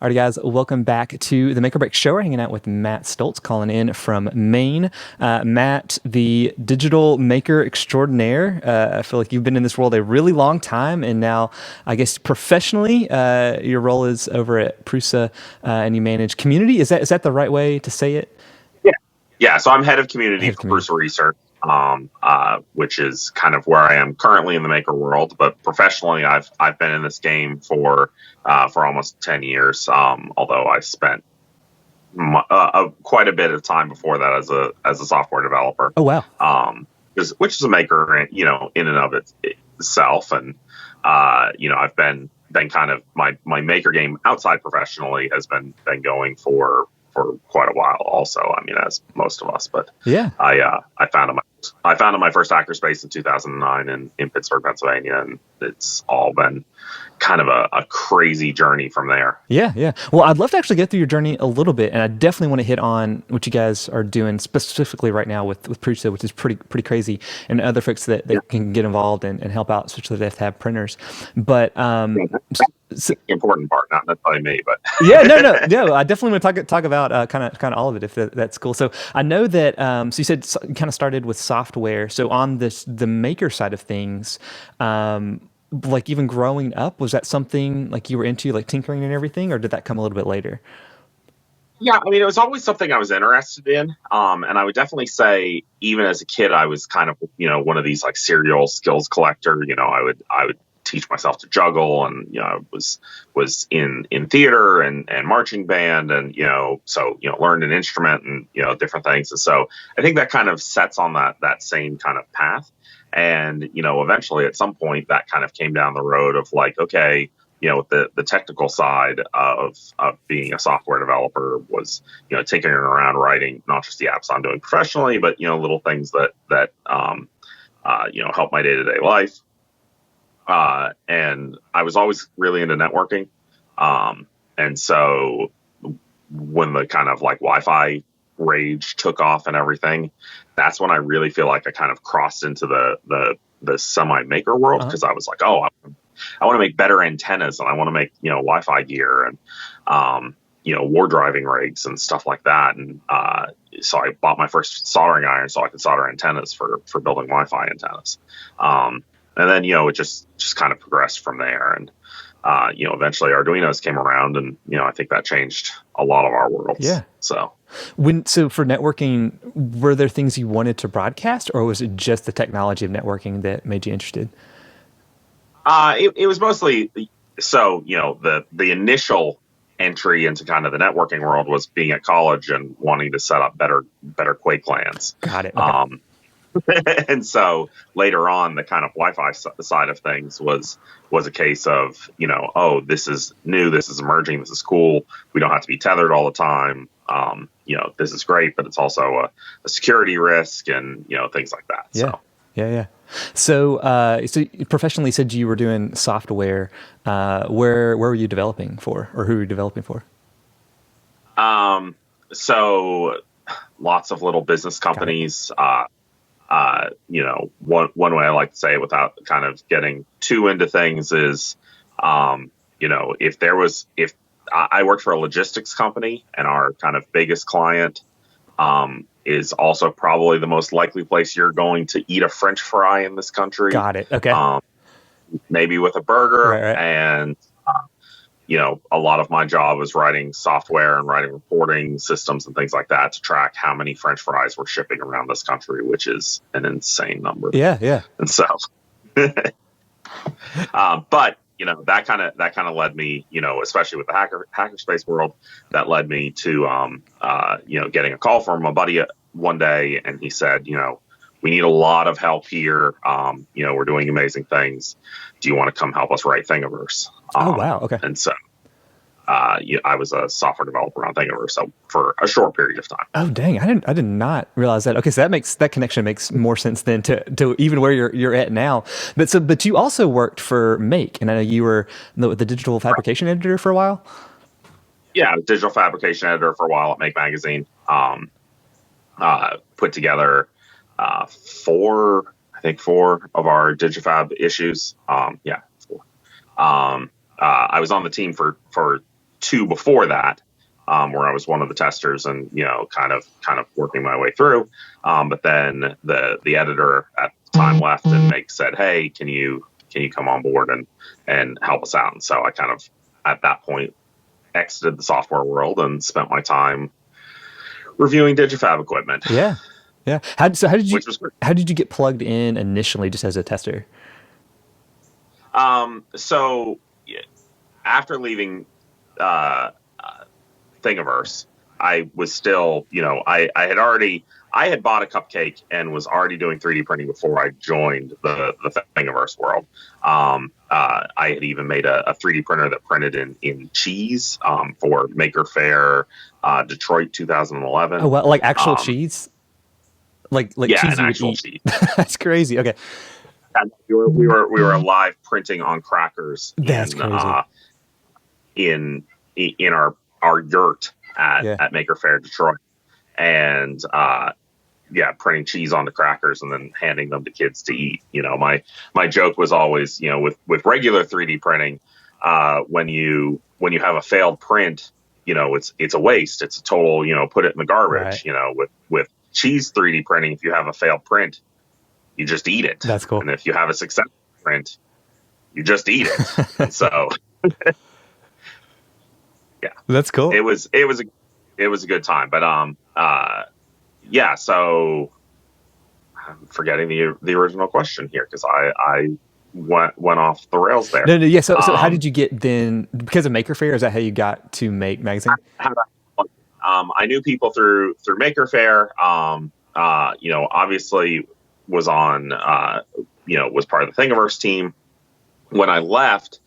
All right, guys, welcome back to the Make or Break Show. We're hanging out with Matt Stultz, calling in from Maine. Matt, the digital maker extraordinaire. I feel like you've been in this world a really long time, and now, I guess professionally, your role is over at Prusa, and you manage community. Is that the right way to say it? Yeah. Yeah. So I'm head of community Head of for community. Prusa Research, which is kind of where I am currently in the maker world. But professionally, I've been in this game for almost 10 years. Although I spent quite a bit of time before that as a software developer, Oh wow. um, which is a maker, in and of itself. And I've been kind of my maker game outside professionally has been going for quite a while. Also, I mean, as most of us, but Yeah. I founded my first hackerspace in 2009 in Pittsburgh, Pennsylvania, and it's all been kind of a crazy journey from there. Yeah, yeah. Well, I'd love to actually get through your journey a little bit, and I definitely want to hit on what you guys are doing specifically right now with Prusa, which is pretty crazy, and other folks Yeah, that can get involved and help out, especially if they have to have printers. But yeah, s- that's the important part, not necessarily me, but yeah, no. I definitely want to talk about kind of all of it if that's cool. So I know that so you said you kind of started with software. So on the maker side of things, like even growing up, was that something like you were into, like tinkering and everything, or did that come a little bit later? yeah, I mean, it was always something I was interested in. And I would definitely say, even as a kid, I was kind of, one of these like serial skills collector. I would teach myself to juggle, and was in theater and marching band, and so learned an instrument and different things. And so I think that kind of sets on that same kind of path. And eventually, at some point, that kind of came down the road of like, okay, the technical side of being a software developer was, tinkering around writing not just the apps I'm doing professionally, but, little things that help my day to day life. And I was always really into networking. And so when the kind of like Wi-Fi rage took off and everything, that's when I really feel like I kind of crossed into the semi maker world, Uh-huh. because I was like, oh, I want to make better antennas, and I want to make Wi-Fi gear, and war driving rigs and stuff like that. And so I bought my first soldering iron so I could solder antennas for building Wi-Fi antennas. And then it just kind of progressed from there. And eventually Arduinos came around, and I think that changed a lot of our worlds. Yeah. So So for networking, were there things you wanted to broadcast, or was it just the technology of networking that made you interested? it was mostly, so the initial entry into kind of the networking world was being at college and wanting to set up better Quake LANs. Got it. Okay. Um, and so later on, the kind of Wi-Fi side of things was a case of, oh, this is new, this is emerging, this is cool. We don't have to be tethered all the time. This is great, but it's also a security risk, and things like that. Yeah. So Yeah. So you professionally said you were doing software. Where were you developing for, or who were you developing for? um, so lots of little business Got it. companies. One way I like to say it without kind of getting too into things is, if I worked for a logistics company, and our kind of biggest client is also probably the most likely place you're going to eat a French fry in this country, Got it. Okay. um, maybe with a burger. Right. Right. And a lot of my job was writing software and writing reporting systems and things like that to track how many French fries we're shipping around this country, which is an insane number. Yeah. Yeah. And so, but that kind of led me, especially with the hackerspace world, that led me to, getting a call from a buddy one day, and he said, we need a lot of help here. We're doing amazing things. Do you want to come help us write Thingiverse? Oh wow. Okay. And so I was a software developer on Thingiverse, so for a short period of time. Oh dang, I did not realize that. Okay, so that connection makes more sense than to even where you're at now. But you also worked for Make, and I know you were the digital fabrication editor for a while. Yeah, digital fabrication editor for a while at Make Magazine. Put together four of our Digifab issues. Yeah, four. I was on the team for two before that, where I was one of the testers and, kind of working my way through. But then the editor at the time left, and Meg said, "Hey, can you come on board and help us out?" And so I kind of, at that point, exited the software world and spent my time reviewing Digifab equipment. Yeah. How did you get plugged in initially, just as a tester? So after leaving Thingiverse, I was still, I had bought a cupcake and was already doing 3D printing before I joined the Thingiverse world. I had even made a 3D printer that printed in cheese for Maker Faire Detroit 2011. Oh, well, like actual cheese? Like yeah, cheese an actual cheese. That's crazy. Okay. And we were live printing on crackers. That's crazy. In our yurt at Maker Faire Detroit, and printing cheese on the crackers and then handing them to kids to eat. My joke was always, with regular 3D printing, when you have a failed print, it's a waste. It's a total, put it in the garbage. Right. With cheese 3D printing, if you have a failed print, you just eat it. That's cool. And if you have a successful print, you just eat it. And so, yeah, that's cool. It was a good time, but so I'm forgetting the original question here because I went off the rails there. No, yeah. So how did you get then? Because of Maker Faire, is that how you got to make Magainze? I knew people through Maker Faire. Obviously was on, was part of the Thingiverse team. When I left,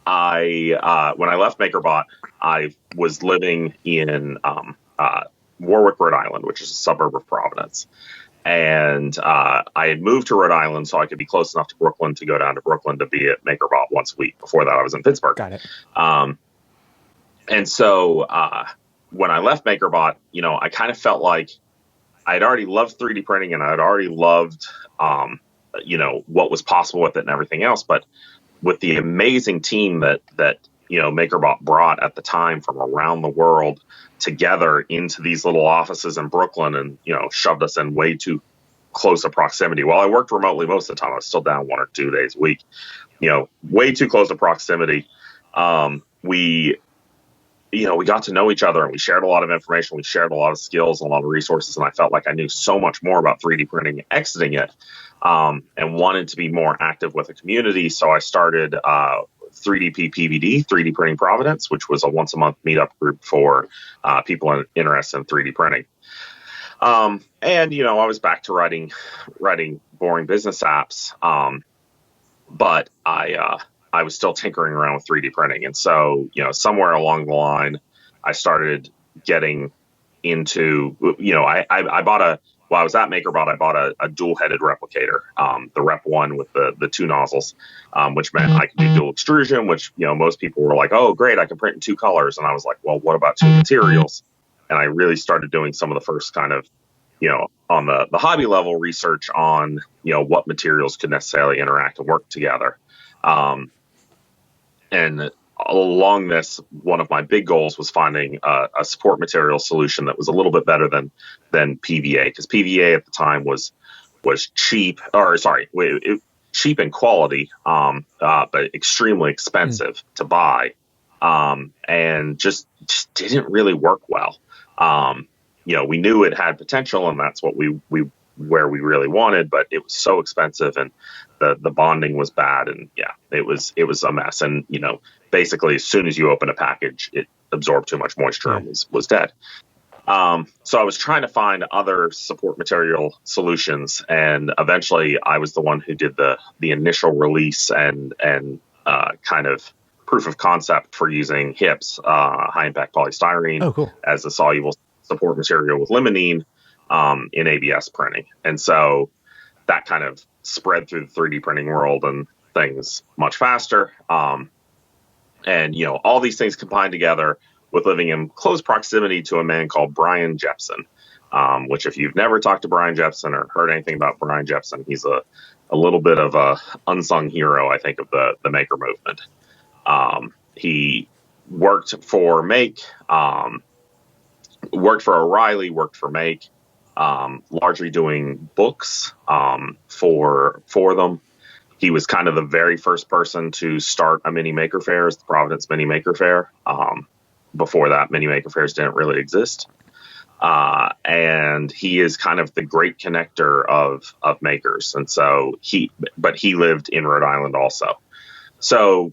MakerBot, I was living in Warwick, Rhode Island, which is a suburb of Providence. And I had moved to Rhode Island so I could be close enough to Brooklyn to go down to Brooklyn to be at MakerBot once a week. Before that, I was in Pittsburgh. Got it. And so when I left MakerBot, I kind of felt like I had already loved 3D printing and I had already loved, what was possible with it and everything else. But with the amazing team that MakerBot brought at the time from around the world together into these little offices in Brooklyn and, shoved us in way too close a proximity. While I worked remotely most of the time, I was still down 1 or 2 days a week, way too close to proximity. We got to know each other and we shared a lot of information. We shared a lot of skills and a lot of resources. And I felt like I knew so much more about 3D printing exiting it, and wanted to be more active with the community. So I started 3DP PVD, 3D Printing Providence, which was a once a month meetup group for people interested in 3D printing. And, I was back to writing boring business apps. But I was still tinkering around with 3D printing. And so, somewhere along the line, I started getting into, while I was at MakerBot, I bought a dual-headed replicator, the Rep 1 with the 2 nozzles, which meant I could do dual extrusion, which, most people were like, oh, great, I can print in 2 colors. And I was like, well, what about 2 materials? And I really started doing some of the first kind of, on the hobby level research on, what materials could necessarily interact and work together. And along this, one of my big goals was finding a support material solution that was a little bit better than PVA, because PVA at the time was cheap, cheap in quality, but extremely expensive to buy, and just didn't really work well. We knew it had potential, and that's what we really wanted, but it was so expensive and the bonding was bad, and it was a mess. And basically as soon as you open a package, it absorbed too much moisture and was dead. So I was trying to find other support material solutions, and eventually I was the one who did the initial release and kind of proof of concept for using HIPS, high impact polystyrene, as a soluble support material with limonene in ABS printing. And so that kind of spread through the 3D printing world and things much faster. And, all these things combined together with living in close proximity to a man called Brian Jepson, which if you've never talked to Brian Jepson or heard anything about Brian Jepson, he's a little bit of a unsung hero, I think, of the maker movement. He worked for Make, worked for O'Reilly, worked for Make, largely doing books for them. He was kind of the very first person to start a mini maker fair, the Providence Mini Maker Fair. Before that, mini maker fairs didn't really exist. And he is kind of the great connector of makers. And so he lived in Rhode Island also. So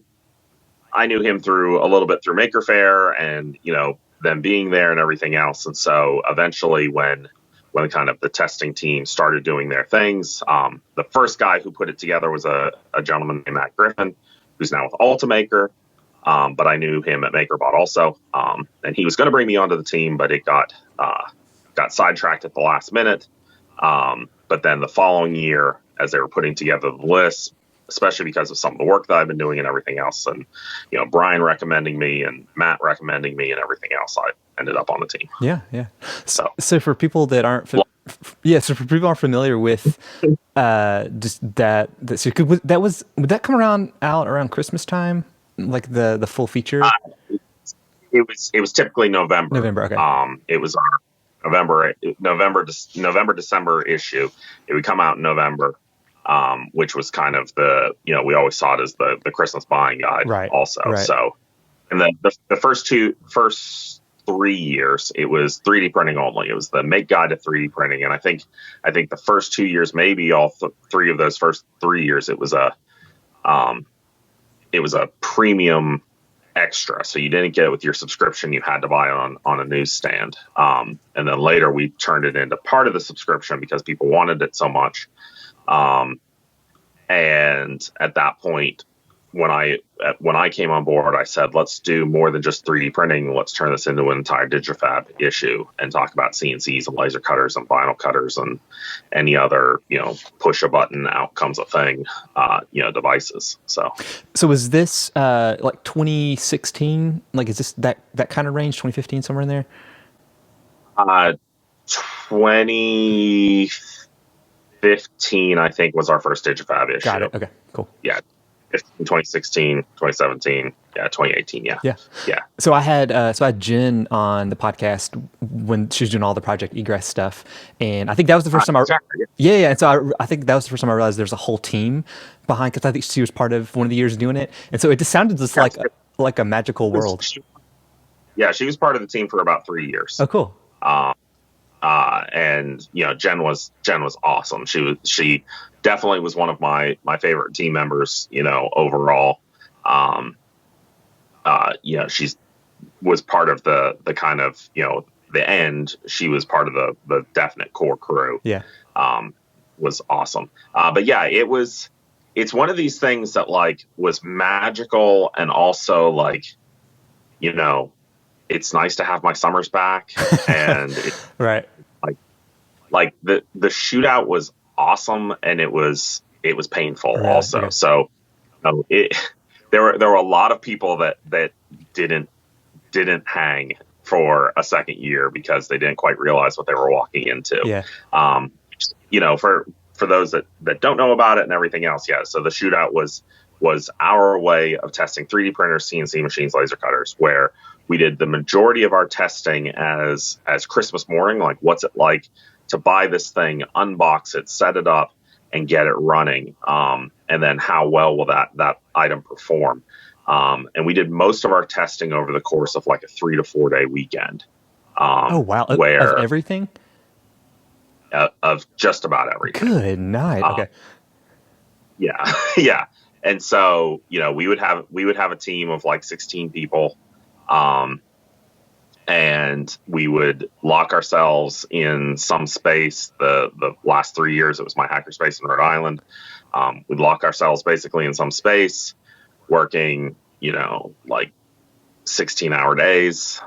I knew him a little bit through Maker Fair and, them being there and everything else. And so eventually when kind of the testing team started doing their things, the first guy who put it together was a gentleman named Matt Griffin, who's now with Ultimaker. But I knew him at MakerBot also. And he was going to bring me onto the team, but it got sidetracked at the last minute. But then the following year, as they were putting together the list, especially because of some of the work that I've been doing and everything else, and Brian recommending me and Matt recommending me and everything else, I ended up on the team. Yeah. So for people that aren't aren't familiar with just that would that come out around Christmas time, like the full feature? It was typically November. Okay. It was our November December issue. It would come out in November. Which was kind of we always saw it as the Christmas buying guide, right, also. Right. So, and then the first 3 years, it was 3D printing only. It was the Make Guide to 3D printing. And I think the first 2 years, maybe all three of those first 3 years, it was a premium extra. So you didn't get it with your subscription. You had to buy it on a newsstand. And then later we turned it into part of the subscription because people wanted it so much. And at that point, when I came on board, I said, let's do more than just 3D printing. Let's turn this into an entire Digifab issue and talk about CNCs and laser cutters and vinyl cutters and any other, push a button, out comes a thing, devices. So is this, like 2016? Like, is this that kind of range, 2015, somewhere in there? 2015, I think, was our first Digifab issue. Got it. Okay, cool. Yeah. 2016, 2017, 2018, yeah. So I had Jen on the podcast when she was doing all the Project Egress stuff, and I think that was the first time Yeah. And so I think that was the first time I realized there's a whole team behind, because I think she was part of one of the years doing it, and so it just sounded just like a magical world. She was part of the team for about 3 years. Oh, cool. And Jen was awesome. She definitely was one of my favorite team members, overall. She was part of the kind of, the end. She was part of the definite core crew. Yeah. Was awesome. But yeah, it's one of these things that was magical, and also it's nice to have my summers back. And right. The shootout was awesome, and it was painful also. Yeah. So there were a lot of people that didn't hang for a second year because they didn't quite realize what they were walking into. Yeah. For those that don't know about it and everything else. Yeah. So the shootout was our way of testing 3D printers, CNC machines, laser cutters, where we did the majority of our testing as Christmas morning. Like, what's it like to buy this thing, unbox it, set it up, and get it running? And then how well will that item perform? And we did most of our testing over the course of like a 3 to 4 day weekend. Oh, wow. Where of everything? Of just about everything. Good night. Okay. Yeah. Yeah. And so, we would have a team of like 16 people. And we would lock ourselves in some space. The last 3 years, it was my hackerspace in Rhode Island. We'd lock ourselves basically in some space, working, 16-hour days,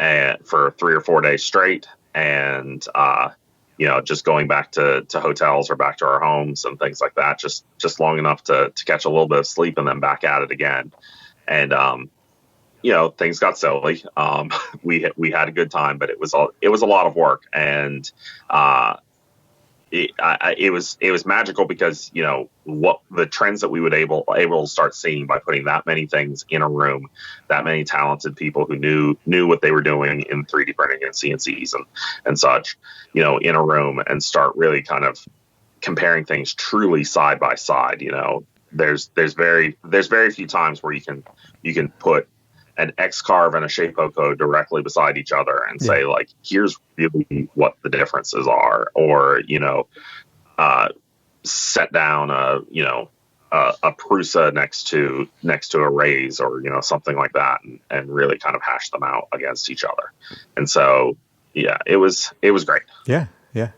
and for 3 or 4 days straight. And, just going back to hotels or back to our homes and things like that, just long enough to catch a little bit of sleep and then back at it again. And, things got silly. We had a good time, but it was a lot of work. And it was magical because, you know, what the trends that we would able to start seeing by putting that many things in a room, that many talented people who knew what they were doing in 3D printing and CNCs and such, you know, in a room, and start really kind of comparing things truly side by side. You know, there's very few times where you can put an X-Carve and a Shapeoko directly beside each other and say, like, here's really what the differences are, or, you know, set down a Prusa next to a Raise, or, you know, something like that, and really kind of hash them out against each other. And so, yeah, it was great. Yeah. Yeah.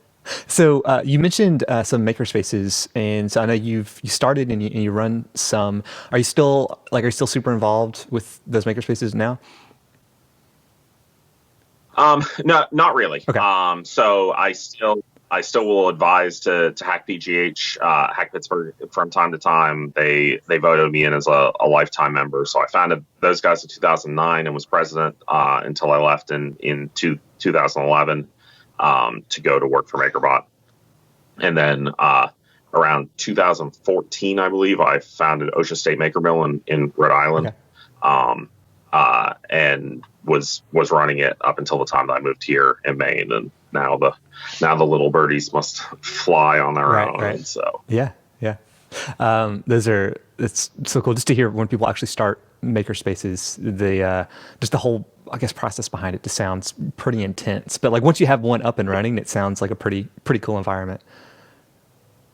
So you mentioned some maker spaces, and so I know you started and you run some. Are you still super involved with those maker spaces now? No, not really. Okay. So I still will advise to Hack PGH, Hack Pittsburgh from time to time. They voted me in as a lifetime member. So I founded those guys in 2009 and was president until I left in 2011. To go to work for MakerBot. And then around 2014, I believe, I founded Ocean State Maker Mill in Rhode Island. Okay. And was running it up until the time that I moved here in Maine. And now the little birdies must fly on their own. Right. So yeah. It's so cool just to hear when people actually start maker spaces, just the whole, I guess, process behind it just sounds pretty intense. But like once you have one up and running, it sounds like a pretty cool environment.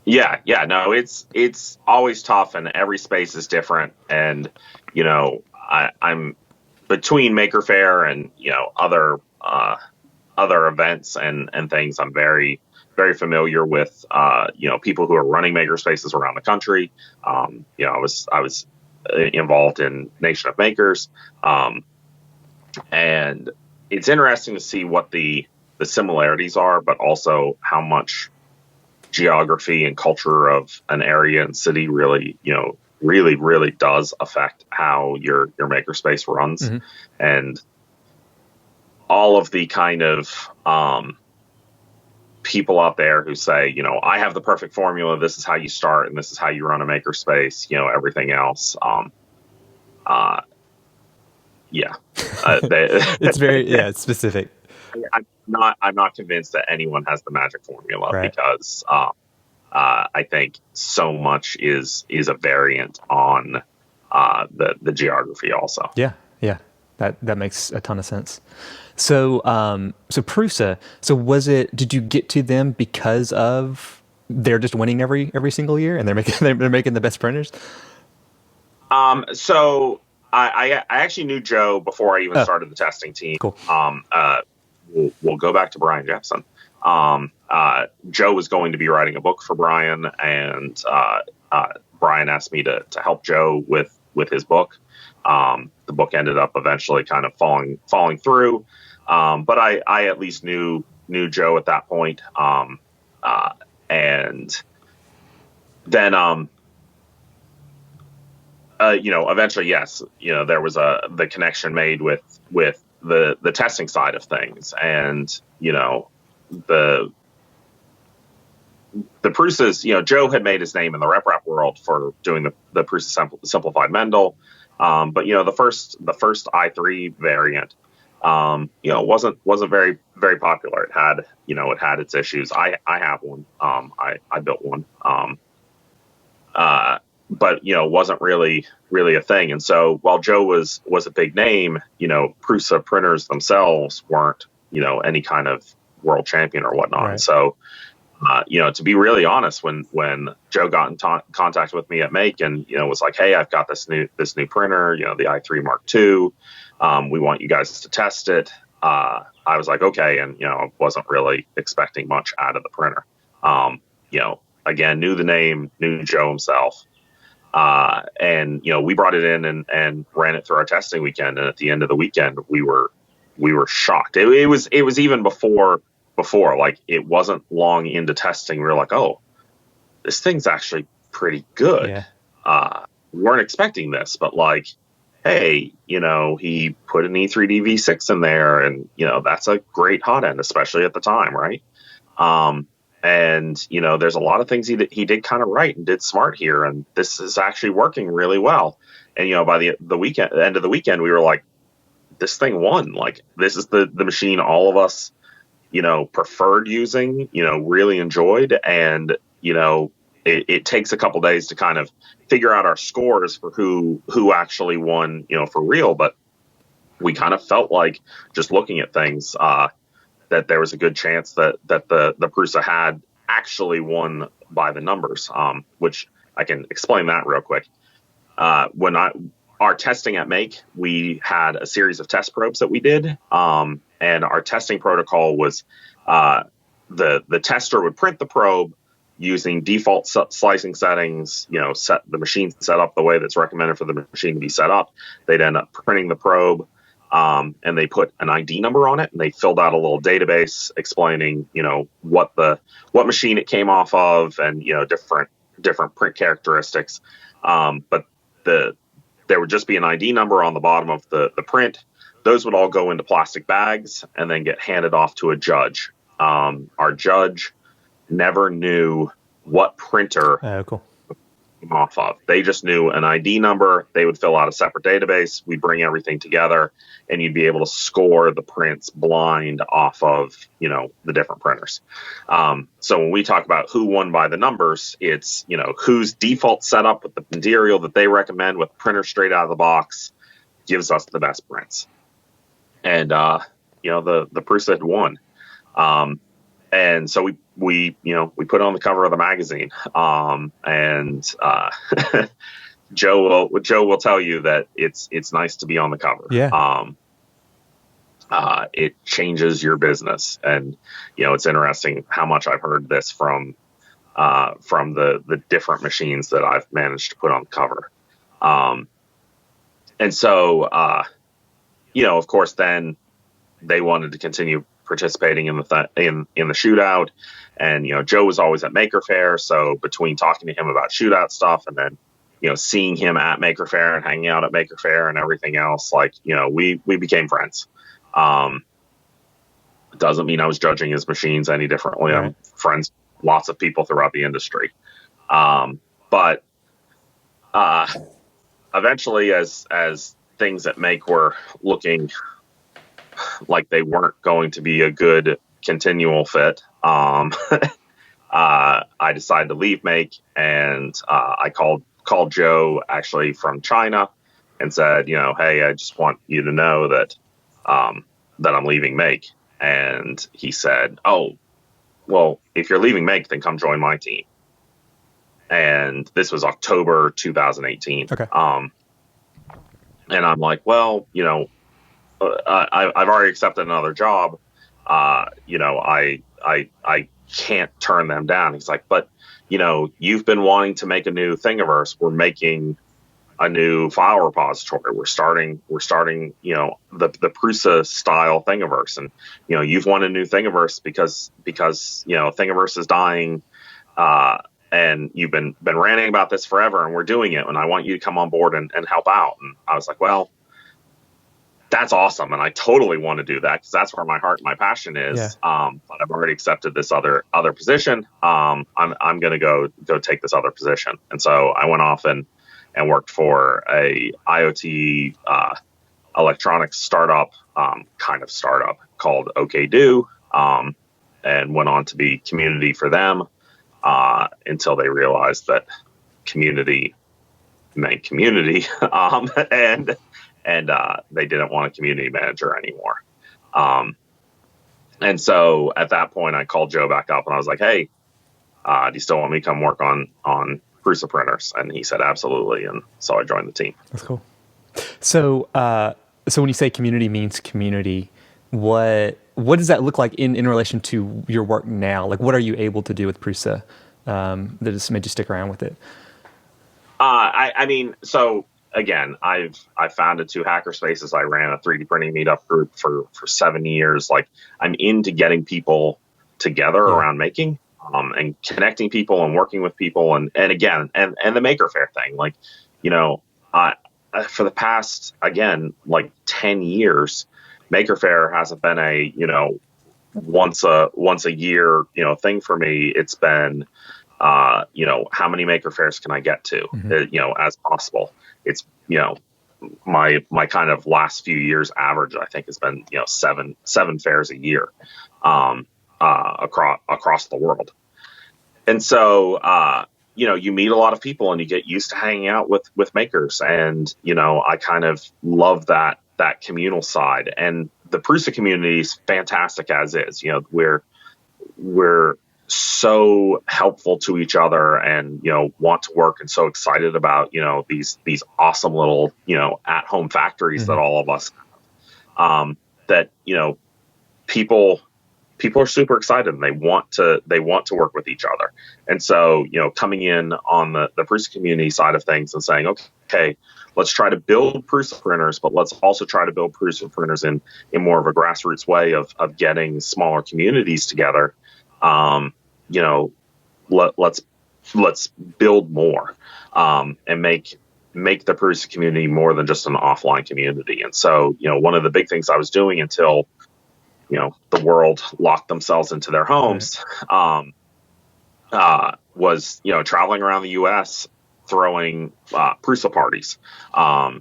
Yeah. No, it's always tough, and every space is different. And, you know, I'm between Maker Faire and, you know, other events and things. I'm very, very familiar with, you know, people who are running maker spaces around the country. You know, I was involved in Nation of Makers. And it's interesting to see what the similarities are, but also how much geography and culture of an area and city really, you know, really does affect how your makerspace runs. Mm-hmm. And all of the kind of people out there who say, you know, I have the perfect formula, this is how you start and this is how you run a makerspace, you know, everything else. It's very it's specific. I'm not convinced that anyone has the magic formula, right? Because I think so much is a variant on the geography also. Yeah. That makes a ton of sense. So so Prusa, did you get to them because of they're just winning every single year and they're making the best printers? So I actually knew Joe before I even started the testing team. Cool. We'll go back to Brian Jepson. Joe was going to be writing a book for Brian, and Brian asked me to help Joe with his book. The book ended up eventually kind of falling through, but I at least knew Joe at that point. And then you know, eventually, yes, you know, there was the connection made with the testing side of things, and, you know, the Prusas, you know, Joe had made his name in the rep world for doing the Prusa simplified Mendel, but, you know, the first i3 variant, you know, wasn't very, very popular. It had its issues. I have one. I built one. But, you know, wasn't really a thing. And so while Joe was a big name, you know, Prusa printers themselves weren't, you know, any kind of world champion or whatnot. Right. So, you know, to be really honest, when Joe got in contact with me at Make and, you know, was like, hey, I've got this new printer, you know, the i3 Mark II. We want you guys to test it. I was like, okay. And, you know, I wasn't really expecting much out of the printer. You know, again, knew the name, knew Joe himself. And, you know, we brought it in and ran it through our testing weekend. And at the end of the weekend, we were shocked. It was even before, like, it wasn't long into testing. We were like, oh, this thing's actually pretty good. Yeah. We weren't expecting this, but, like, hey, you know, he put an E3D V6 in there, and, you know, that's a great hot end, especially at the time. Right. And, there's a lot of things he did kind of right and did smart here. And this is actually working really well. And, by the end of the weekend, we were like, this thing won. Like, this is the machine all of us, preferred using, really enjoyed. And, it takes a couple days to kind of figure out our scores for who actually won, for real. But we kind of felt like, just looking at things, that there was a good chance that the Prusa had actually won by the numbers, which I can explain that real quick. When our testing at Make, we had a series of test probes that we did, and our testing protocol was the tester would print the probe using default slicing settings, set the machine set up the way that's recommended for the machine to be set up. They'd end up printing the probe, and they put an ID number on it, and they filled out a little database explaining, what machine it came off of, and different print characteristics. But there would just be an ID number on the bottom of the print. Those would all go into plastic bags and then get handed off to a judge. Our judge never knew what printer Cool. came off of. They just knew an ID number. They would fill out a separate database. We'd bring everything together, and you'd be able to score the prints blind off of, the different printers. So when we talk about who won by the numbers, it's, whose default setup with the material that they recommend with printer straight out of the box gives us the best prints. And, the Prusa had won. And so we put it on the cover of the magazine. Joe will tell you that it's nice to be on the cover. Yeah. It changes your business. And, it's interesting how much I've heard this from the different machines that I've managed to put on the cover. And so, of course, then they wanted to continue participating in the shootout. And, Joe was always at Maker Faire. So between talking to him about shootout stuff and then, seeing him at Maker Faire and hanging out at Maker Faire and everything else, like, we became friends. It doesn't mean I was judging his machines any differently. Right. I'm friends with lots of people throughout the industry. But eventually, as things at Make were looking like they weren't going to be a good continual fit, I decided to leave Make, and I called Joe actually from China and said, hey, I just want you to know that that I'm leaving Make. And he said, oh, well, if you're leaving Make, then come join my team. And this was October 2018. Okay. And I'm like, well, I've already accepted another job. I can't turn them down. He's like, but, you've been wanting to make a new Thingiverse. We're making a new file repository. We're starting, the Prusa style Thingiverse. And, you've wanted a new Thingiverse because, Thingiverse is dying. And you've been ranting about this forever, and we're doing it. And I want you to come on board and help out. And I was like, well, that's awesome. And I totally want to do that because that's where my heart and my passion is. Yeah. But I've already accepted this other position. I'm going to go take this other position. And so I went off and worked for a IoT, electronics startup, kind of startup called OKDo, and went on to be community for them, until they realized that community meant community. And they didn't want a community manager anymore. And so at that point, I called Joe back up and I was like, hey, do you still want me to come work on Prusa printers? And he said, absolutely. And so I joined the team. That's cool. So when you say community means community, what does that look like in relation to your work now? Like, what are you able to do with Prusa that has made you stick around with it? I mean, so again, I've founded 2 hackerspaces. I ran a 3D printing meetup group for 7 years. Like, I'm into getting people together around making, and connecting people and working with people. And again, and the Maker Faire thing, like, for the past, again, like 10 years, Maker Faire hasn't been a, once a year, thing for me. It's been, how many maker fairs can I get to, as possible. It's, my kind of last few years average, I think, has been, seven fairs a year, across the world. And so, you meet a lot of people and you get used to hanging out with makers. And, I kind of love that communal side, and the Prusa community is fantastic as is. We're so helpful to each other, and, want to work, and so excited about, these awesome little, at-home factories that all of us have, that, people are super excited, and they want to work with each other. And so, coming in on the Prusa community side of things and saying, okay, let's try to build Prusa printers, but let's also try to build Prusa printers in more of a grassroots way of getting smaller communities together. Let's build more, and make the Prusa community more than just an offline community. And so, one of the big things I was doing until, the world locked themselves into their homes, was, traveling around the U.S. throwing Prusa parties.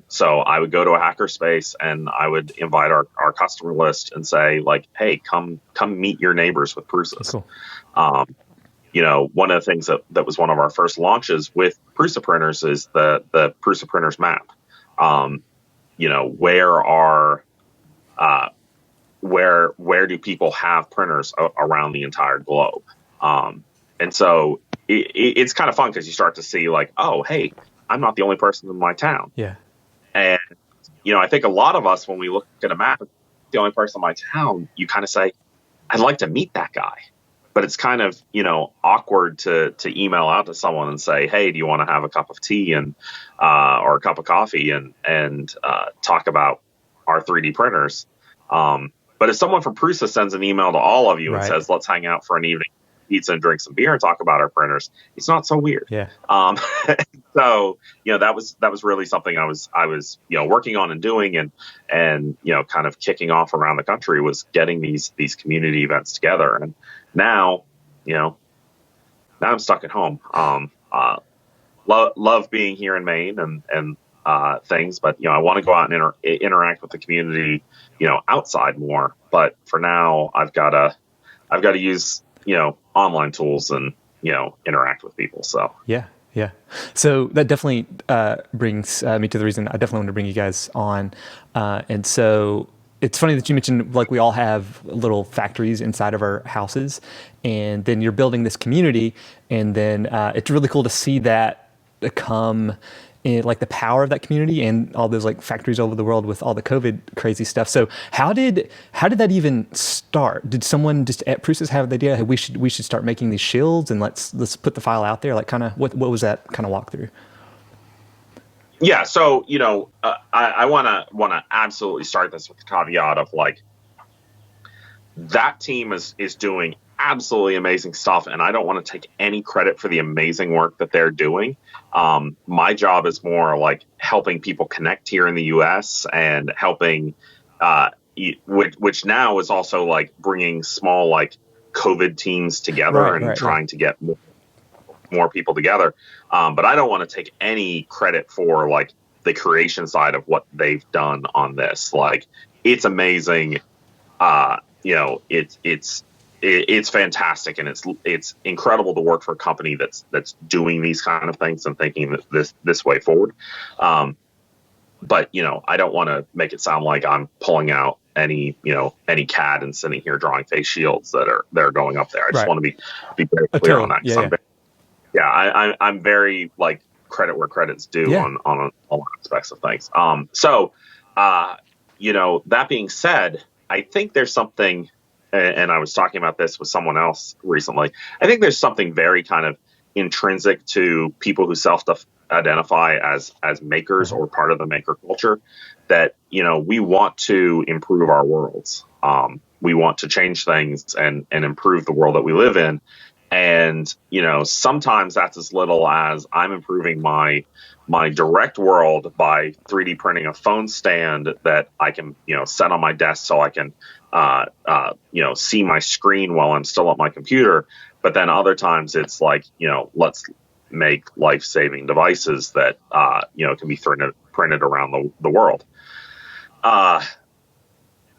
So I would go to a hackerspace and I would invite our customer list and say, like, hey, come meet your neighbors with Prusas. Cool. One of the things that was one of our first launches with Prusa printers is the Prusa printers map. Where do people have printers around the entire globe? And so it's kind of fun because you start to see, like, oh, hey, I'm not the only person in my town. Yeah. And, I think a lot of us, when we look at a map, the only person in my town, you kind of say, I'd like to meet that guy. But it's kind of, awkward to email out to someone and say, hey, do you want to have a cup of tea and or a cup of coffee and talk about our 3D printers? But if someone from Prusa sends an email to all of you and says, let's hang out for an evening, pizza and drink some beer and talk about our printers, it's not so weird. Yeah. So, that was really something I was, working on and doing, and, kind of kicking off around the country, was getting these community events together. And now I'm stuck at home. Love being here in Maine and things, but I want to go out and interact with the community, outside more. But for now, I've got to use online tools and interact with people. So yeah. So that definitely brings me to the reason I definitely want to bring you guys on. And so it's funny that you mentioned, like, we all have little factories inside of our houses, and then you're building this community, and then it's really cool to see that come in, like, the power of that community and all those, like, factories all over the world with all the COVID crazy stuff. So how did that even start? Did someone just at Prusa's have the idea, hey, we should start making these shields and let's put the file out there? Like, kind of what was that kind of walkthrough? Yeah, so I want to absolutely start this with the caveat of, like, that team is doing absolutely amazing stuff, and I don't want to take any credit for the amazing work that they're doing. My job is more like helping people connect here in the U.S. and helping, which now is also like bringing small, like, COVID teams together and trying to get more people together. But I don't want to take any credit for, like, the creation side of what they've done on this. Like, it's amazing. It's fantastic, and it's incredible to work for a company that's doing these kind of things and thinking this way forward. But I don't want to make it sound like I'm pulling out any CAD and sitting here drawing face shields that are going up there. I just want to be very clear on that. I'm very, like, credit where credit's due on all aspects of things. So that being said, I think there's something, and I was talking about this with someone else recently, I think there's something very kind of intrinsic to people who self-identify as makers or part of the maker culture, that, we want to improve our worlds. We want to change things and improve the world that we live in. And, sometimes that's as little as I'm improving my direct world by 3D printing a phone stand that I can, set on my desk so I can, see my screen while I'm still at my computer. But then other times it's like, let's make life-saving devices that, can be printed around the world.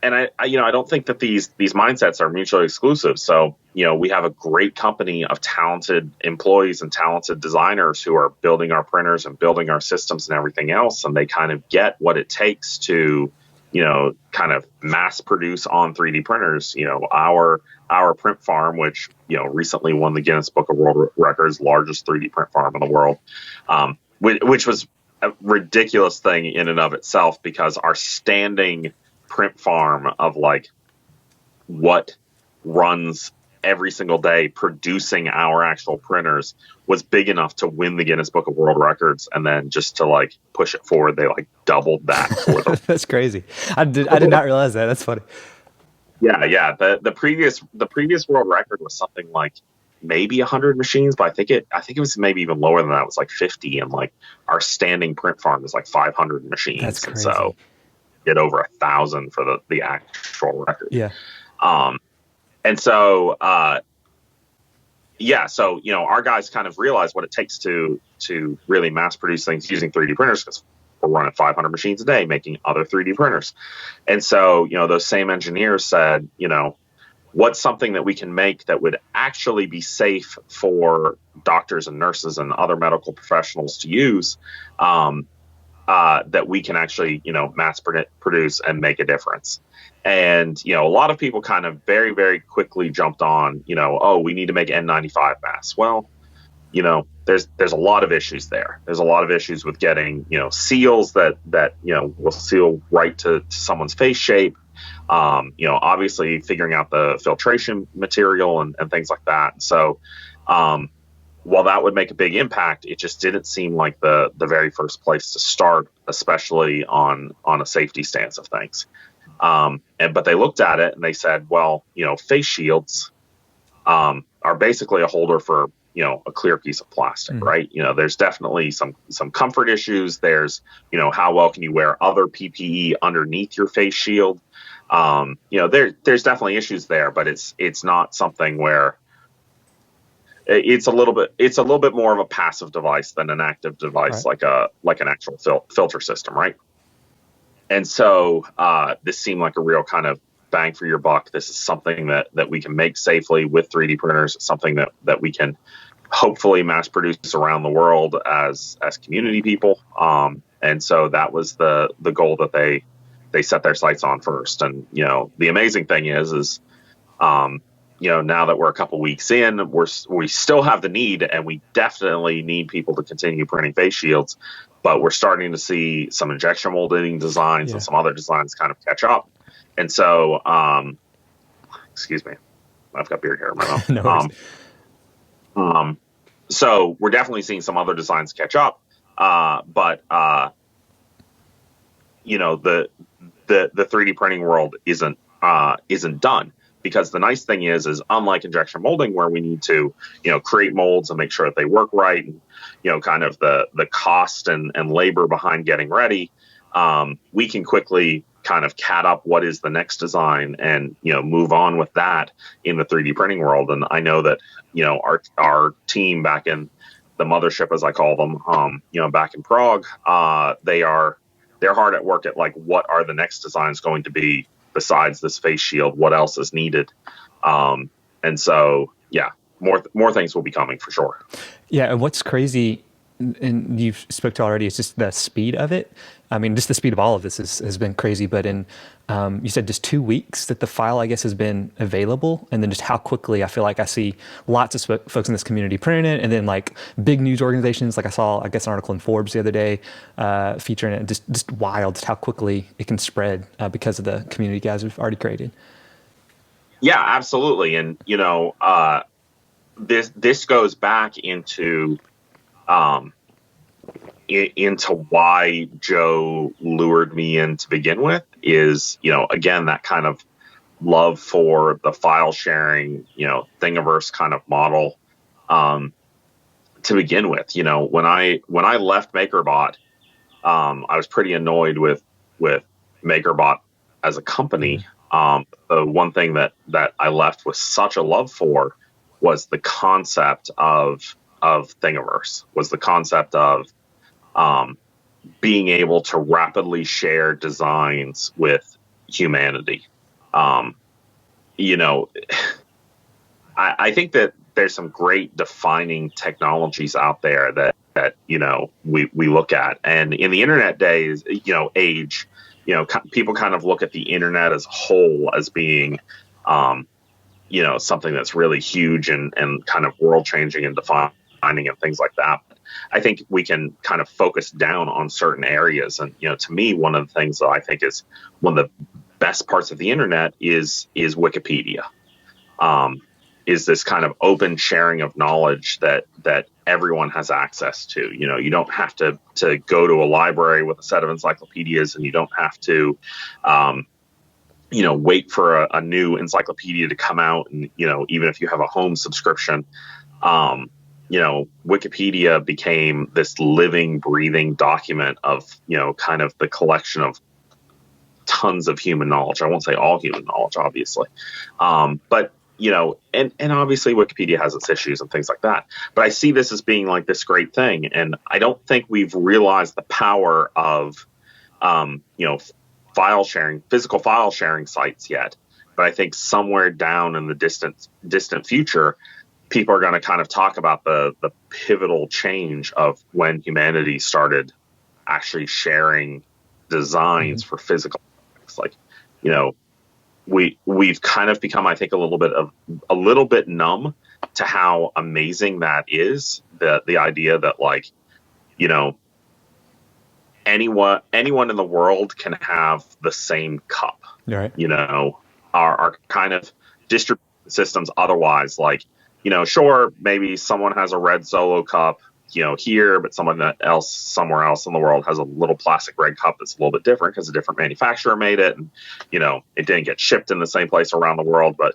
And I don't think that these mindsets are mutually exclusive. So, we have a great company of talented employees and talented designers who are building our printers and building our systems and everything else. And they kind of get what it takes to, kind of mass produce on 3D printers. Our print farm, which, recently won the Guinness Book of World Records, largest 3D print farm in the world, which was a ridiculous thing in and of itself, because our standing print farm of like what runs every single day producing our actual printers was big enough to win the Guinness Book of World Records. And then just to like push it forward, they like doubled that for them. That's crazy. I did not realize that. That's funny. Yeah. The previous world record was something like maybe 100 machines, but I think it was maybe even lower than that. It was like 50, and like our standing print farm is like 500 machines. That's crazy. And so get over 1,000 for the actual record. Yeah. And so, so, our guys kind of realize what it takes to really mass produce things using 3D printers, because we're running 500 machines a day making other 3D printers. And so, those same engineers said, what's something that we can make that would actually be safe for doctors and nurses and other medical professionals to use, that we can actually, mass produce and make a difference. And, a lot of people kind of very, very quickly jumped on, we need to make N95 masks. Well, there's a lot of issues there. There's a lot of issues with getting, seals that will seal right to someone's face shape. Obviously figuring out the filtration material and things like that. So, while that would make a big impact, it just didn't seem like the very first place to start, especially on a safety stance of things. But they looked at it and they said, well, face shields are basically a holder for, a clear piece of plastic, right? There's definitely some comfort issues. There's, how well can you wear other PPE underneath your face shield? There's definitely issues there, but it's not something where it's a little bit more of a passive device than an active device, right? like an actual filter system, right? And so this seemed like a real kind of bang for your buck. This is something that we can make safely with 3D printers. It's something that we can hopefully mass produce around the world as community people. And so that was the goal that they set their sights on first. And the amazing thing is now that we're a couple weeks in, we still have the need, and we definitely need people to continue printing face shields. But we're starting to see some injection molding designs and some other designs kind of catch up. And so, excuse me, I've got beard hair in my mouth. No so we're definitely seeing some other designs catch up. But the 3D printing world isn't done. Because the nice thing is unlike injection molding, where we need to, create molds and make sure that they work right, and, kind of the cost and labor behind getting ready, we can quickly kind of cat up what is the next design and, move on with that in the 3D printing world. And I know that, our team back in the mothership, as I call them, back in Prague, they're hard at work at like, what are the next designs going to be besides this face shield? What else is needed? And so, more things will be coming for sure. Yeah. And what's crazy, and you've spoke to already, is just the speed of it. I mean, just the speed of all of this has been crazy. But you said just 2 weeks that the file, I guess, has been available. And then just how quickly I feel like I see lots of folks in this community printing it. And then like big news organizations, like I saw, I guess, an article in Forbes the other day featuring it. Just wild, just how quickly it can spread because of the community guys we've already created. Yeah, absolutely. And, this goes back into why Joe lured me in to begin with is, again, that kind of love for the file sharing, Thingiverse kind of model to begin with. When I left MakerBot, I was pretty annoyed with MakerBot as a company. The one thing that I left with such a love for was the concept of Thingiverse, was the concept of being able to rapidly share designs with humanity. I think that there's some great defining technologies out there that we look at, and in the internet days, age, people kind of look at the internet as a whole as being, something that's really huge and kind of world changing and defining and things like that. I think we can kind of focus down on certain areas. And, to me, one of the things that I think is one of the best parts of the internet is Wikipedia. Is this kind of open sharing of knowledge that everyone has access to. You don't have to go to a library with a set of encyclopedias, and you don't have to, wait for a new encyclopedia to come out. And, even if you have a home subscription, Wikipedia became this living, breathing document of, kind of the collection of tons of human knowledge. I won't say all human knowledge, obviously. But, and obviously Wikipedia has its issues and things like that. But I see this as being like this great thing. And I don't think we've realized the power of, file sharing, physical file sharing sites yet. But I think somewhere down in the distant future, people are going to kind of talk about the pivotal change of when humanity started actually sharing designs for physical objects. Like, we've kind of become, I think, a little bit numb to how amazing that is. The idea that, like, anyone in the world can have the same cup. Right. Our kind of distribution systems otherwise, like, sure, maybe someone has a red Solo cup, here, but someone else somewhere else in the world has a little plastic red cup that's a little bit different because a different manufacturer made it, and it didn't get shipped in the same place around the world. But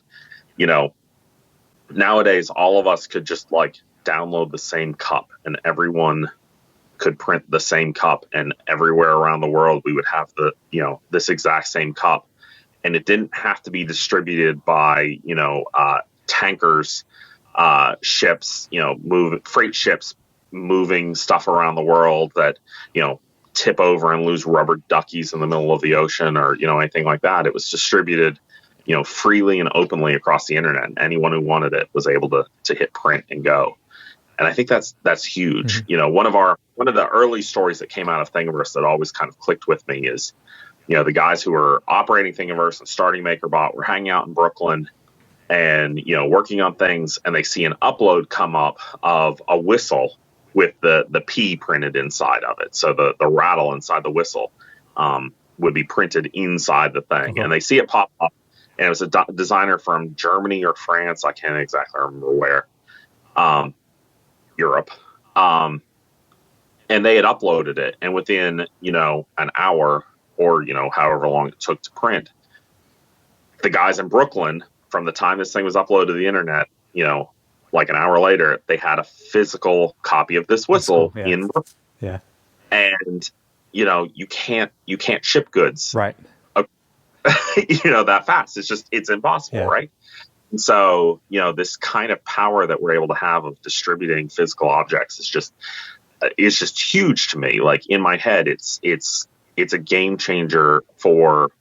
nowadays, all of us could just like download the same cup, and everyone could print the same cup, and everywhere around the world we would have the this exact same cup, and it didn't have to be distributed by tankers, ships, freight ships moving stuff around the world that tip over and lose rubber duckies in the middle of the ocean, or anything like that. It was distributed freely and openly across the internet, and anyone who wanted it was able to hit print and go. And I think that's huge. Mm-hmm. One of the early stories that came out of Thingiverse that always kind of clicked with me is the guys who were operating Thingiverse and starting MakerBot were hanging out in Brooklyn and working on things, and they see an upload come up of a whistle with the P printed inside of it. So the rattle inside the whistle would be printed inside the thing. And they see it pop up, and it was a designer from Germany or France. I can't exactly remember where. Europe. And they had uploaded it. And within, an hour or, however long it took to print, the guys in Brooklyn, from the time this thing was uploaded to the internet, like an hour later, they had a physical copy of this whistle in Brooklyn. Yeah. And, you can't ship goods. Right. That fast. It's impossible. Right. And so, this kind of power that we're able to have of distributing physical objects is just huge to me. Like, in my head, it's a game changer for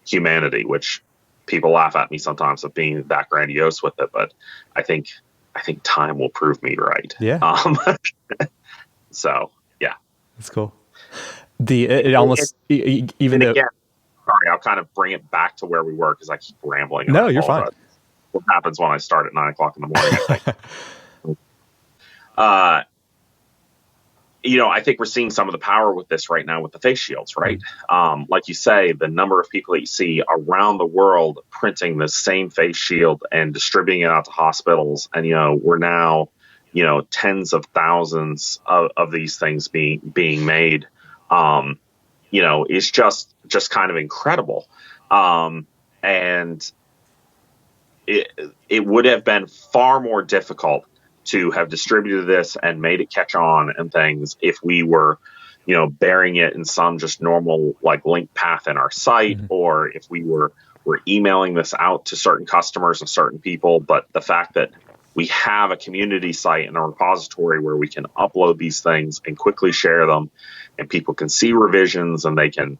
humanity, which people laugh at me sometimes of being that grandiose with it, but I think time will prove me right. Yeah. So yeah, that's cool. Even though, again, sorry, I'll kind of bring it back to where we were because I keep rambling. No, you're fine. What happens when I start at 9 o'clock in the morning? I think. I think we're seeing some of the power with this right now with the face shields, right? Like you say, the number of people that you see around the world printing the same face shield and distributing it out to hospitals. And, we're now, tens of thousands of these things being made, is just kind of incredible. And, it would have been far more difficult to have distributed this and made it catch on and things if we were, burying it in some just normal like link path in our site, or if we were emailing this out to certain customers and certain people. But the fact that we have a community site and a repository where we can upload these things and quickly share them, and people can see revisions and they can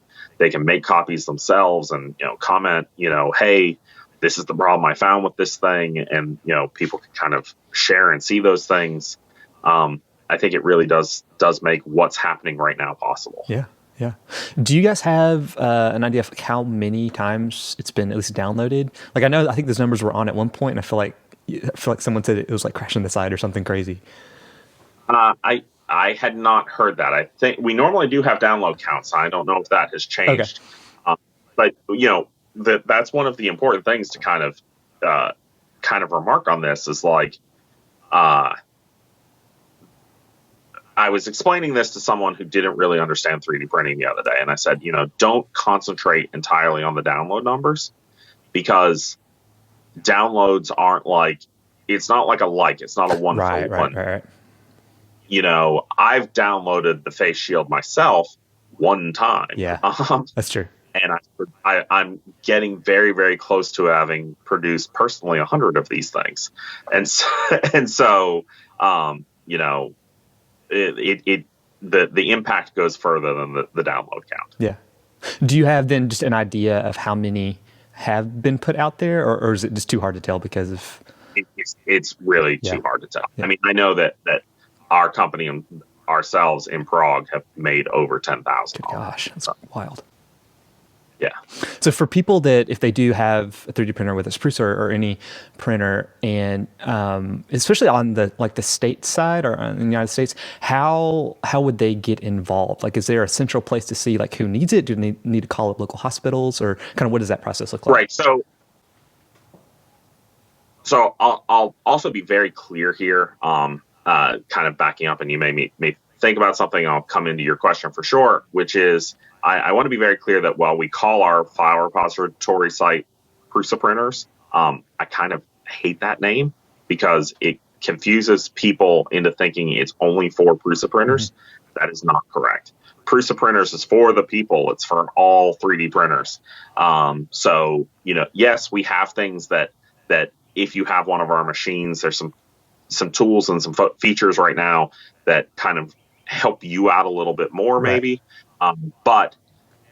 make copies themselves and, comment, hey, this is the problem I found with this thing. And, people can kind of share and see those things. I think it really does make what's happening right now possible. Yeah. Yeah. Do you guys have an idea of how many times it's been at least downloaded? Like, I think those numbers were on at one point, and I feel like someone said it was like crashing the site or something crazy. I had not heard that. I think we normally do have download counts. I don't know if that has changed. Okay. But that's one of the important things to kind of remark on this is like, I was explaining this to someone who didn't really understand 3D printing the other day. And I said, don't concentrate entirely on the download numbers, because downloads aren't like, it's not like it's not a one for one. Right. I've downloaded the face shield myself one time. Yeah, that's true. And I'm getting very, very close to having produced personally 100 of these things. And so, the impact goes further than the download count. Yeah. Do you have then just an idea of how many have been put out there, or is it just too hard to tell because of? It's really too hard to tell. Yeah. I mean, I know that our company and ourselves in Prague have made over 10,000. Gosh, that's wild. Yeah. So for people that, if they do have a 3D printer with a Prusa or any printer, and especially on the state side or in the United States, how would they get involved? Like, is there a central place to see like who needs it? Do they need to call up local hospitals, or kind of what does that process look like? Right. So I'll also be very clear here, kind of backing up, and you may think about something. I'll come into your question for sure, which is, I want to be very clear that while we call our file repository site Prusa Printers, I kind of hate that name because it confuses people into thinking it's only for Prusa printers. Mm-hmm. That is not correct. Prusa Printers is for the people. It's for all 3D printers. So, yes, we have things that if you have one of our machines, there's some tools and some features right now that kind of help you out a little bit more, maybe. But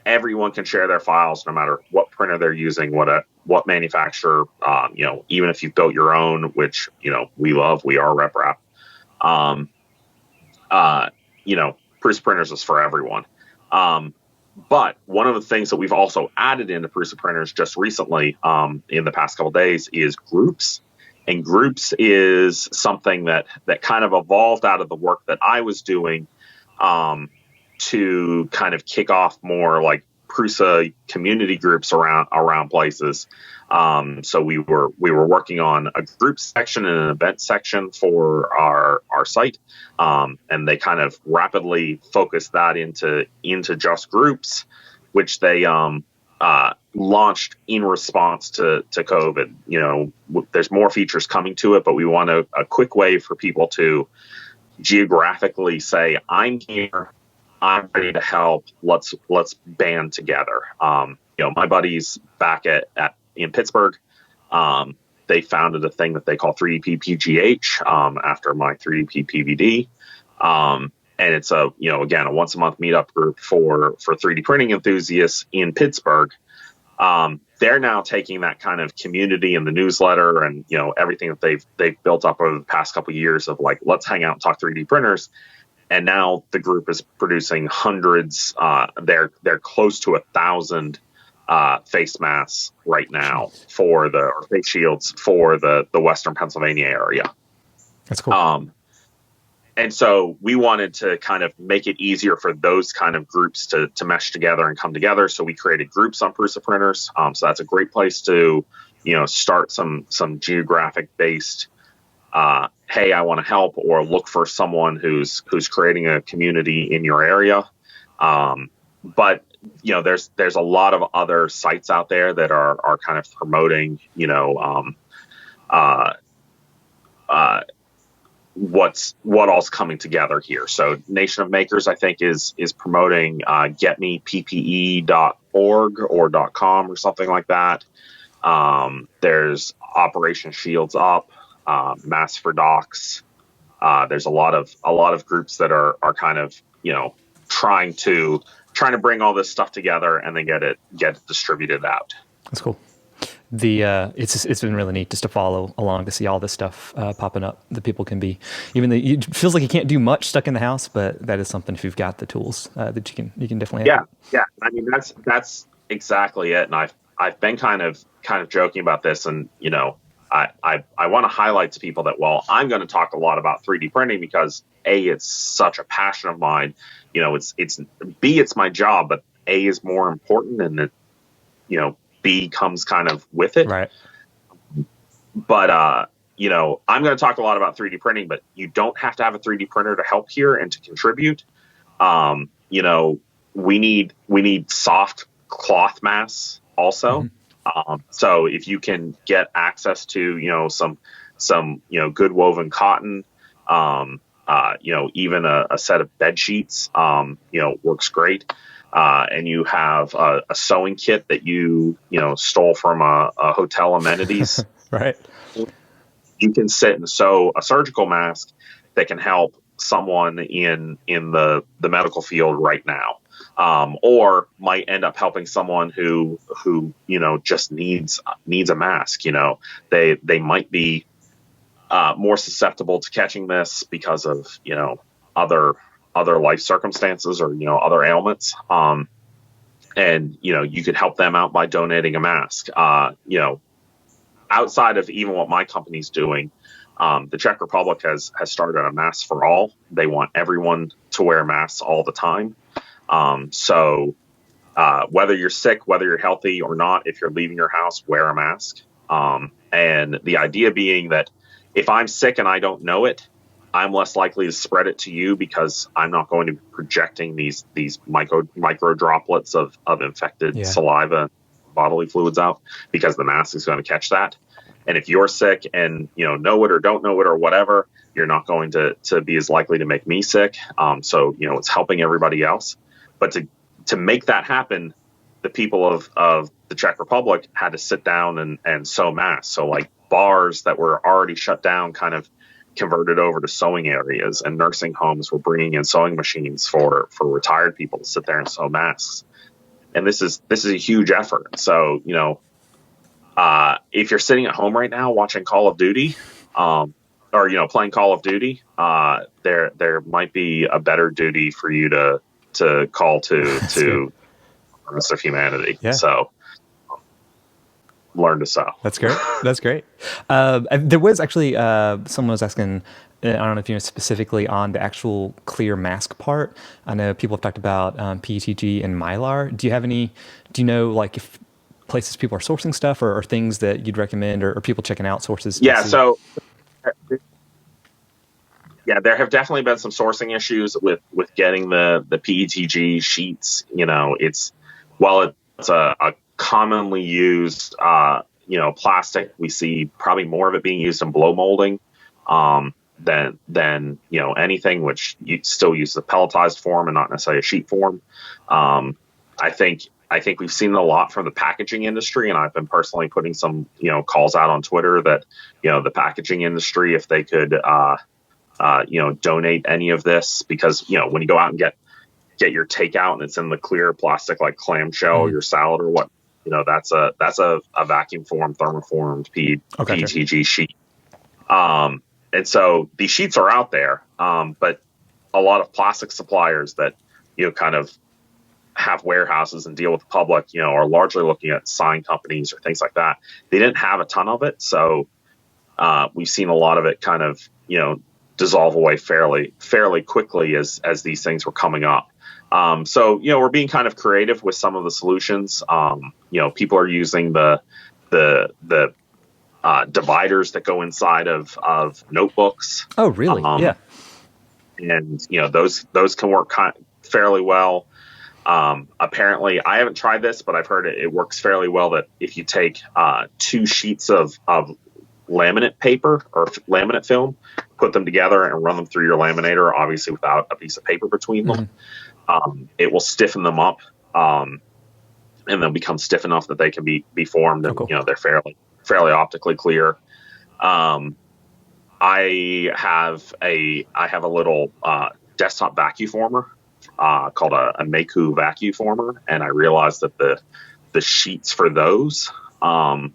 everyone can share their files no matter what printer they're using, what manufacturer, even if you've built your own, which, we love, we are RepRap. Prusa Printers is for everyone. But one of the things that we've also added into Prusa Printers just recently, in the past couple of days, is groups. And groups is something that kind of evolved out of the work that I was doing, to kind of kick off more like Prusa community groups around places. So we were working on a group section and an event section for our site. And they kind of rapidly focused that into just groups, which they launched in response to COVID. There's more features coming to it, but we want a quick way for people to geographically say, I'm here, I'm ready to help. Let's band together. My buddies back in Pittsburgh, they founded a thing that they call 3D PGH, after my 3D PVD. And it's again, a once a month meetup group for 3D printing enthusiasts in Pittsburgh. They're now taking that kind of community and the newsletter and, everything that they've built up over the past couple of years of like, let's hang out and talk 3D printers. And now the group is producing hundreds. They're close to 1,000 face masks right now or face shields for the Western Pennsylvania area. That's cool. And so we wanted to kind of make it easier for those kind of groups to mesh together and come together. So we created groups on Prusa Printers. So that's a great place to, start some geographic based, hey, I want to help, or look for someone who's creating a community in your area. But there's a lot of other sites out there that are kind of promoting, uh, uh, what all's coming together here. So Nation of Makers, I think, is promoting getmeppe.org or .com or something like that. There's Operation Shields Up, Mass for Docs. There's a lot of groups that are kind of, trying to bring all this stuff together and then get it distributed out. That's cool. It's been really neat just to follow along to see all this stuff popping up that people can be, even though it feels like you can't do much stuck in the house, but that is something if you've got the tools that you can definitely help. Yeah. I mean, that's exactly it. And I've been kind of joking about this, and I want to highlight to people that, well, I'm going to talk a lot about 3D printing because A, it's such a passion of mine. It's B, it's my job, but A is more important, and that B comes kind of with it. Right. But I'm going to talk a lot about 3D printing, but you don't have to have a 3D printer to help here and to contribute. We need soft cloth masks also. Mm-hmm. So if you can get access to some good woven cotton, even a set of bed sheets, works great. And you have a sewing kit that you stole from a hotel amenities. Right. You can sit and sew a surgical mask that can help someone in the medical field right now, or might end up helping someone who just needs a mask. They might be more susceptible to catching this because of other life circumstances or other ailments, and you could help them out by donating a mask. Outside of even what my company's doing, the Czech Republic has started a mask for all. They want everyone to wear masks all the time. So whether you're sick, whether you're healthy or not, if you're leaving your house, wear a mask. And the idea being that if I'm sick and I don't know it, I'm less likely to spread it to you because I'm not going to be projecting these micro droplets of infected saliva, bodily fluids out, because the mask is going to catch that. And if you're sick and know it or don't know it or whatever, you're not going to be as likely to make me sick. So it's helping everybody else. But to make that happen, the people of the Czech Republic had to sit down and sew masks. So like bars that were already shut down kind of converted over to sewing areas, and nursing homes were bringing in sewing machines for retired people to sit there and sew masks. And this is a huge effort. So, if you're sitting at home right now watching Call of Duty, or playing Call of Duty, there might be a better duty for you to call to the rest of humanity. Yeah. So learn to sew. That's great. That's great. There was actually someone was asking, I don't know if you know specifically on the actual clear mask part. I know people have talked about PETG and Mylar. Do you know like if places people are sourcing stuff or things that you'd recommend or people checking out sources? Yeah. So there have definitely been some sourcing issues with getting the PETG sheets. It's a commonly used plastic, we see probably more of it being used in blow molding than anything, which you still use the pelletized form and not necessarily a sheet form. I think we've seen a lot from the packaging industry, and I've been personally putting some calls out on Twitter that the packaging industry, if they could donate any of this, because when you go out and get your takeout and it's in the clear plastic like clamshell, your salad or what, that's a vacuum formed, thermoformed PETG sheet. And so these sheets are out there, but a lot of plastic suppliers that kind of have warehouses and deal with the public, are largely looking at sign companies or things like that. They didn't have a ton of it, so we've seen a lot of it kind of dissolve away fairly quickly as these things were coming up. So we're being kind of creative with some of the solutions. People are using the dividers that go inside of notebooks. Oh, really? Yeah. And those can work fairly well. Apparently, I haven't tried this, but I've heard it works fairly well. That if you take 2 sheets of laminate paper or laminate film, put them together and run them through your laminator, obviously without a piece of paper between them. It will stiffen them up, and they'll become stiff enough that they can be formed, and they're fairly optically clear. I have a little desktop vacuum former called a Meiku vacuum former, and I realized that the sheets for those are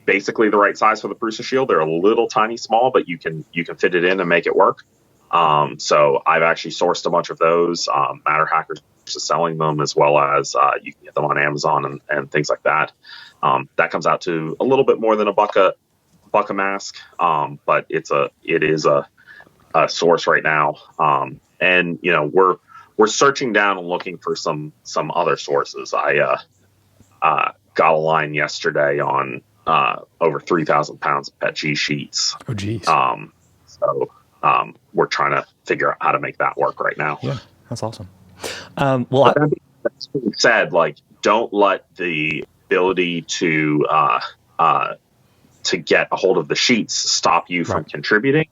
basically the right size for the Prusa shield. They're a little tiny small, but you can fit it in and make it work. So I've actually sourced a bunch of those. Matter Hackers is selling them, as well as you can get them on Amazon and things like that. That comes out to a little bit more than a buck a mask, but it is a source right now. And we're searching down and looking for some other sources. I got a line yesterday on over 3,000 pounds of PET cheese sheets. Oh, geez. So we're trying to figure out how to make that work right now. Yeah, that's awesome. That being said, like, don't let the ability to get a hold of the sheets stop you from contributing.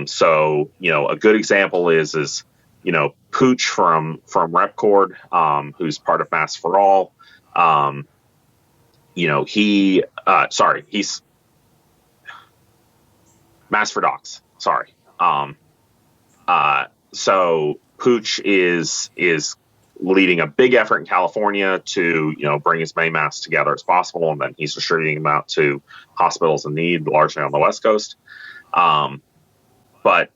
So a good example is Pooch from Repcord, who's part of Mass for All. He's Mass for Docs. Sorry. So Pooch is leading a big effort in California to bring as many masks together as possible, and then he's distributing them out to hospitals in need, largely on the West Coast. But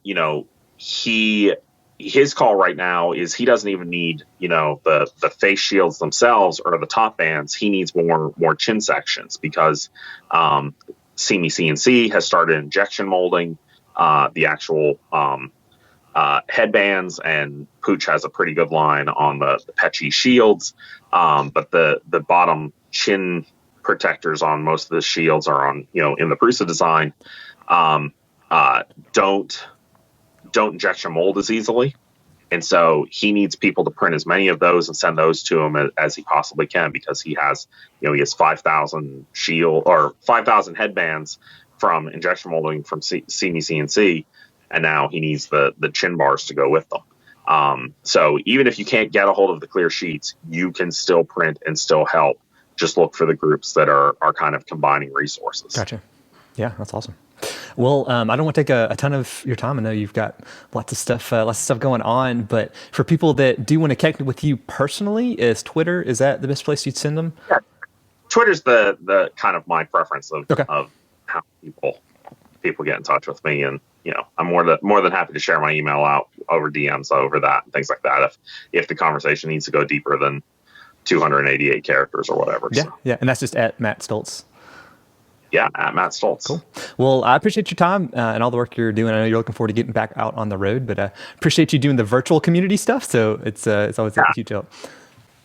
his call right now is he doesn't even need the face shields themselves or the top bands. He needs more chin sections, because CME CNC has started injection molding the actual headbands, and Pooch has a pretty good line on the Petchy shields. But the bottom chin protectors on most of the shields are on, in the Prusa design, don't injection mold as easily. And so he needs people to print as many of those and send those to him as he possibly can, because he has 5,000 shield or 5,000 headbands from injection molding from CME CNC. And now he needs the chin bars to go with them. So even if you can't get a hold of the clear sheets, you can still print and still help. Just look for the groups that are kind of combining resources. Gotcha. Yeah, that's awesome. Well, I don't want to take a ton of your time. I know you've got lots of stuff going on, but for people that do want to connect with you personally, is that the best place you'd send them? Yeah. Twitter's the kind of my preference of how people get in touch with me, and I'm more than happy to share my email out over DMs over that and things like that if the conversation needs to go deeper than 288 characters or whatever. Yeah, yeah, and that's just at Matt Stultz. Yeah, at Matt Stultz. Cool. Well, I appreciate your time and all the work you're doing. I know you're looking forward to getting back out on the road, but I appreciate you doing the virtual community stuff. So it's always a huge help.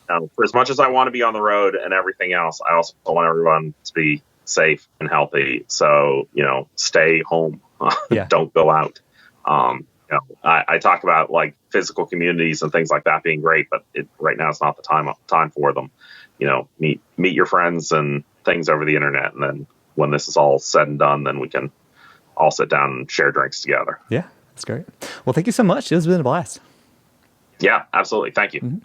For as much as I want to be on the road and everything else, I also want everyone to be safe and healthy. So, stay home. Don't go out. I talk about like physical communities and things like that being great, but right now it's not the time for them. Meet your friends and things over the internet, and then when this is all said and done, then we can all sit down and share drinks together. Yeah, that's great. Well, thank you so much. It's been a blast. Yeah, absolutely. Thank you. Mm-hmm.